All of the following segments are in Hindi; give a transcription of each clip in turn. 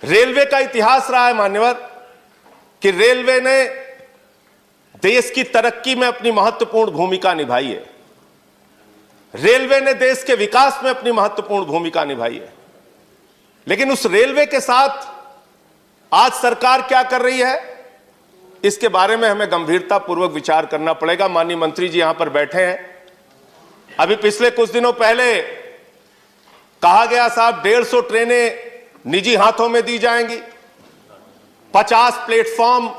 रेलवे का इतिहास रहा है मान्यवर कि रेलवे ने देश की तरक्की में अपनी महत्वपूर्ण भूमिका निभाई है। रेलवे ने देश के विकास में अपनी महत्वपूर्ण भूमिका निभाई है। लेकिन उस रेलवे के साथ आज सरकार क्या कर रही है, इसके बारे में हमें गंभीरता पूर्वक विचार करना पड़ेगा। माननीय मंत्री जी यहां पर बैठे हैं। अभी पिछले कुछ दिनों पहले कहा गया साहब 150 ट्रेनें निजी हाथों में दी जाएंगी, 50 प्लेटफॉर्म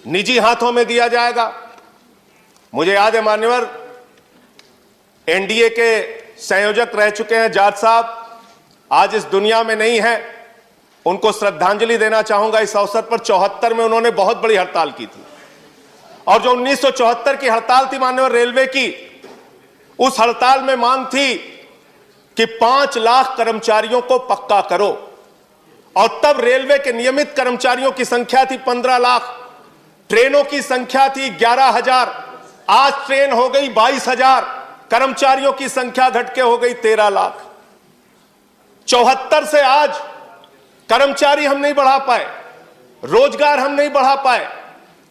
निजी हाथों में दिया जाएगा। मुझे याद है मान्यवर, एनडीए के संयोजक रह चुके हैं जाट साहब, आज इस दुनिया में नहीं है। उनको श्रद्धांजलि देना चाहूंगा इस अवसर पर। 74 में उन्होंने बहुत बड़ी हड़ताल की थी, और जो 1974 की हड़ताल थी मान्यवर रेलवे की, उस हड़ताल में मांग थी कि 5 लाख कर्मचारियों को पक्का करो। और तब रेलवे के नियमित कर्मचारियों की संख्या थी 15 लाख, ट्रेनों की संख्या थी 11,000। आज ट्रेन हो गई 22,000, कर्मचारियों की संख्या घट के हो गई 13 लाख। 74 से आज कर्मचारी हम नहीं बढ़ा पाए, रोजगार हम नहीं बढ़ा पाए।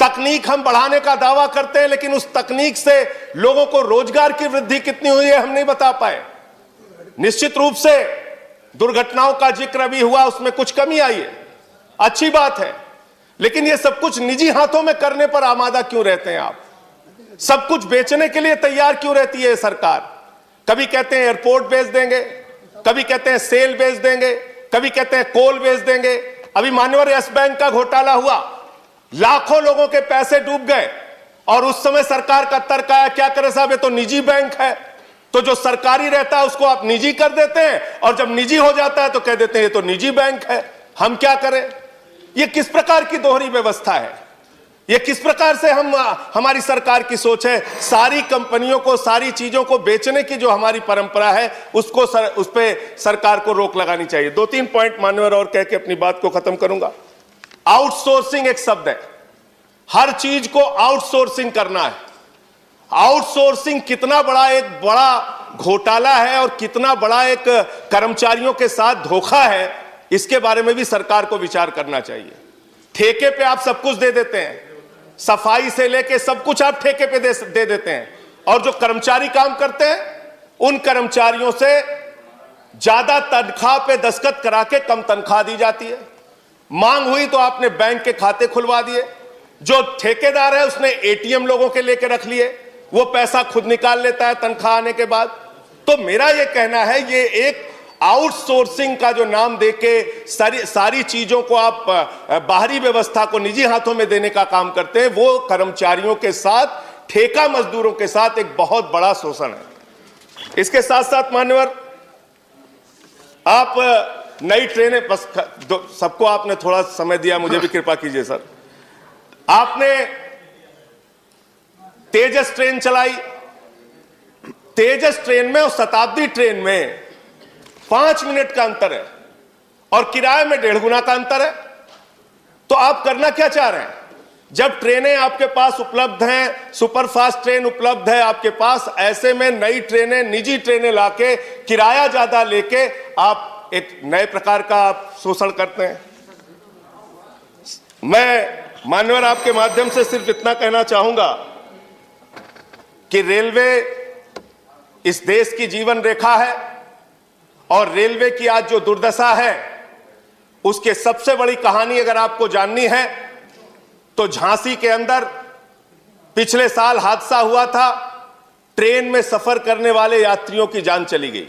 तकनीक हम बढ़ाने का दावा करते हैं, लेकिन उस तकनीक से लोगों को रोजगार की वृद्धि कितनी हुई है हम नहीं बता पाए। निश्चित रूप से दुर्घटनाओं का जिक्र भी हुआ, उसमें कुछ कमी आई है, अच्छी बात है। लेकिन ये सब कुछ निजी हाथों में करने पर आमादा क्यों रहते हैं आप? सब कुछ बेचने के लिए तैयार क्यों रहती है सरकार? कभी कहते हैं एयरपोर्ट बेच देंगे, कभी कहते हैं सेल बेच देंगे, कभी कहते हैं कोल बेच देंगे। अभी मान्यवर यस बैंक का घोटाला हुआ, लाखों लोगों के पैसे डूब गए, और उस समय सरकार का तर्क आया क्या करे साहब, ये तो निजी बैंक है, तो जो सरकारी रहता है उसको आप निजी कर देते हैं, और जब निजी हो जाता है तो कह देते हैं ये तो निजी बैंक है, हम क्या करें? ये किस प्रकार की दोहरी व्यवस्था है? ये किस प्रकार से हमारी सरकार की सोच है? सारी कंपनियों को, सारी चीजों को बेचने की जो हमारी परंपरा है, उस पे सरकार को रोक लगानी चाहिए। 2-3 पॉइंट मान्यवर और कह के अपनी बात को खत्म करूंगा। आउटसोर्सिंग एक शब्द है, हर चीज को आउटसोर्सिंग करना है। आउटसोर्सिंग कितना बड़ा घोटाला है और कितना बड़ा एक कर्मचारियों के साथ धोखा है, इसके बारे में भी सरकार को विचार करना चाहिए। ठेके पे आप सब कुछ दे देते हैं, सफाई से लेके सब कुछ आप ठेके पे दे देते हैं, और जो कर्मचारी काम करते हैं उन कर्मचारियों से ज्यादा तनख्वाह पे दस्तखत करा के कम तनख्वाह दी जाती है। मांग हुई तो आपने बैंक के खाते खुलवा दिए, जो ठेकेदार है उसने एटीएम लोगों के लेके रख लिए, वो पैसा खुद निकाल लेता है तनख्वाह आने के बाद। तो मेरा ये कहना है, ये एक आउटसोर्सिंग का जो नाम देके सारी चीजों को आप बाहरी व्यवस्था को निजी हाथों में देने का काम करते हैं, वो कर्मचारियों के साथ, ठेका मजदूरों के साथ एक बहुत बड़ा शोषण है। इसके साथ साथ मान्यवर, आप नई ट्रेनें, बस सबको आपने थोड़ा समय दिया, मुझे भी कृपा कीजिए सर। आपने तेजस ट्रेन चलाई, तेजस ट्रेन में और शताब्दी ट्रेन में 5 मिनट का अंतर है, और किराए में 1.5 गुना का अंतर है। तो आप करना क्या चाह रहे हैं? जब ट्रेनें आपके पास उपलब्ध हैं, सुपरफास्ट ट्रेन उपलब्ध है आपके पास, ऐसे में नई ट्रेनें, निजी ट्रेनें लाके किराया ज्यादा लेके आप एक नए प्रकार का आप शोषण करते हैं। मैं मान्यवर आपके माध्यम से सिर्फ इतना कहना चाहूंगा कि रेलवे इस देश की जीवन रेखा है, और रेलवे की आज जो दुर्दशा है उसके सबसे बड़ी कहानी अगर आपको जाननी है तो झांसी के अंदर पिछले साल हादसा हुआ था, ट्रेन में सफर करने वाले यात्रियों की जान चली गई।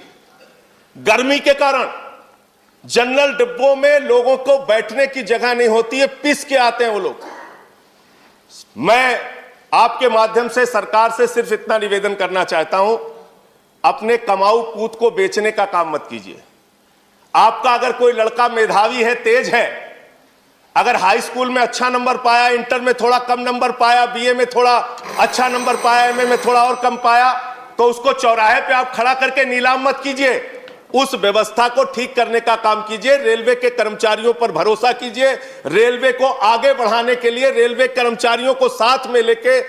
गर्मी के कारण जनरल डिब्बों में लोगों को बैठने की जगह नहीं होती है, पिस के आते हैं वो लोग। मैं आपके माध्यम से सरकार से सिर्फ इतना निवेदन करना चाहता हूं, अपने कमाऊ पूत को बेचने का काम मत कीजिए। आपका अगर कोई लड़का मेधावी है, तेज है, अगर हाई स्कूल में अच्छा नंबर पाया, इंटर में थोड़ा कम नंबर पाया, बीए में थोड़ा अच्छा नंबर पाया, एमए में थोड़ा और कम पाया, तो उसको चौराहे पे आप खड़ा करके नीलाम मत कीजिए। उस व्यवस्था को ठीक करने का काम कीजिए। रेलवे के कर्मचारियों पर भरोसा कीजिए। रेलवे को आगे बढ़ाने के लिए रेलवे कर्मचारियों को साथ में लेके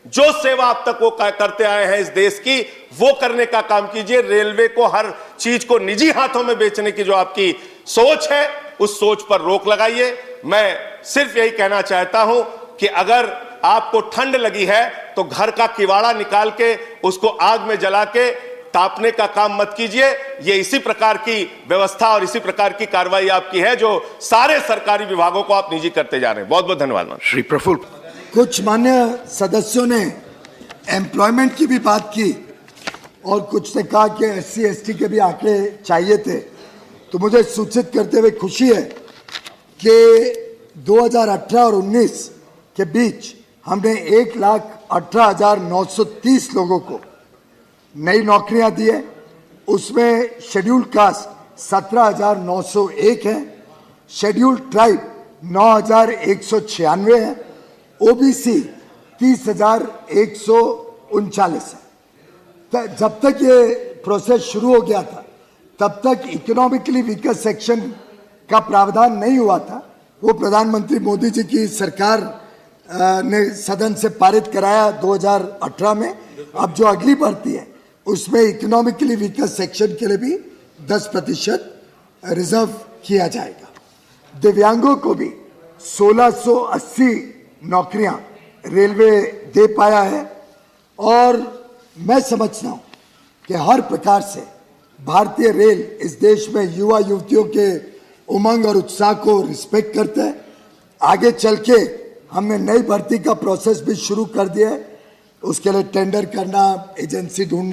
जो सेवा अब तक वो करते आए हैं इस देश की, वो करने का काम कीजिए। रेलवे को हर चीज को निजी हाथों में बेचने की जो आपकी सोच है उस सोच पर रोक लगाइए। मैं सिर्फ यही कहना चाहता हूं कि अगर आपको ठंड लगी है तो घर का किवाड़ा निकाल के उसको आग में जला के तापने का काम मत कीजिए। ये इसी प्रकार की व्यवस्था और इसी प्रकार की कार्रवाई आपकी है जो सारे सरकारी विभागों को आप निजी करते जा रहे हैं। बहुत बहुत धन्यवाद। श्री प्रफुल्ल। कुछ मान्य सदस्यों ने एम्प्लॉयमेंट की भी बात की और कुछ ने कहा कि SC ST के भी आंकड़े चाहिए थे। तो मुझे सूचित करते हुए खुशी है कि 2018 और 19 के बीच हमने 1,18,930 लोगों को नई नौकरियां दी है। उसमें शेड्यूल्ड कास्ट 17,901 है, शेड्यूल्ड ट्राइब 9,196 है, OBC 30,139 है। जब तक ये प्रोसेस शुरू हो गया था तब तक इकोनॉमिकली वीकर सेक्शन का प्रावधान नहीं हुआ था। वो प्रधानमंत्री मोदी जी की सरकार ने सदन से पारित कराया 2018 में। अब जो अगली भर्ती है उसमें इकोनॉमिकली वीकर सेक्शन के लिए भी 10% रिजर्व किया जाएगा। दिव्यांगों को भी 1680 नौकरियां रेलवे दे पाया है और मैं समझता हूं कि हर प्रकार से भारतीय रेल इस देश में युवा युवतियों के उमंग और उत्साह को रिस्पेक्ट करता है। आगे चल के हमने नई भर्ती का प्रोसेस भी शुरू कर दिया है। उसके लिए टेंडर करना, एजेंसी ढूंढना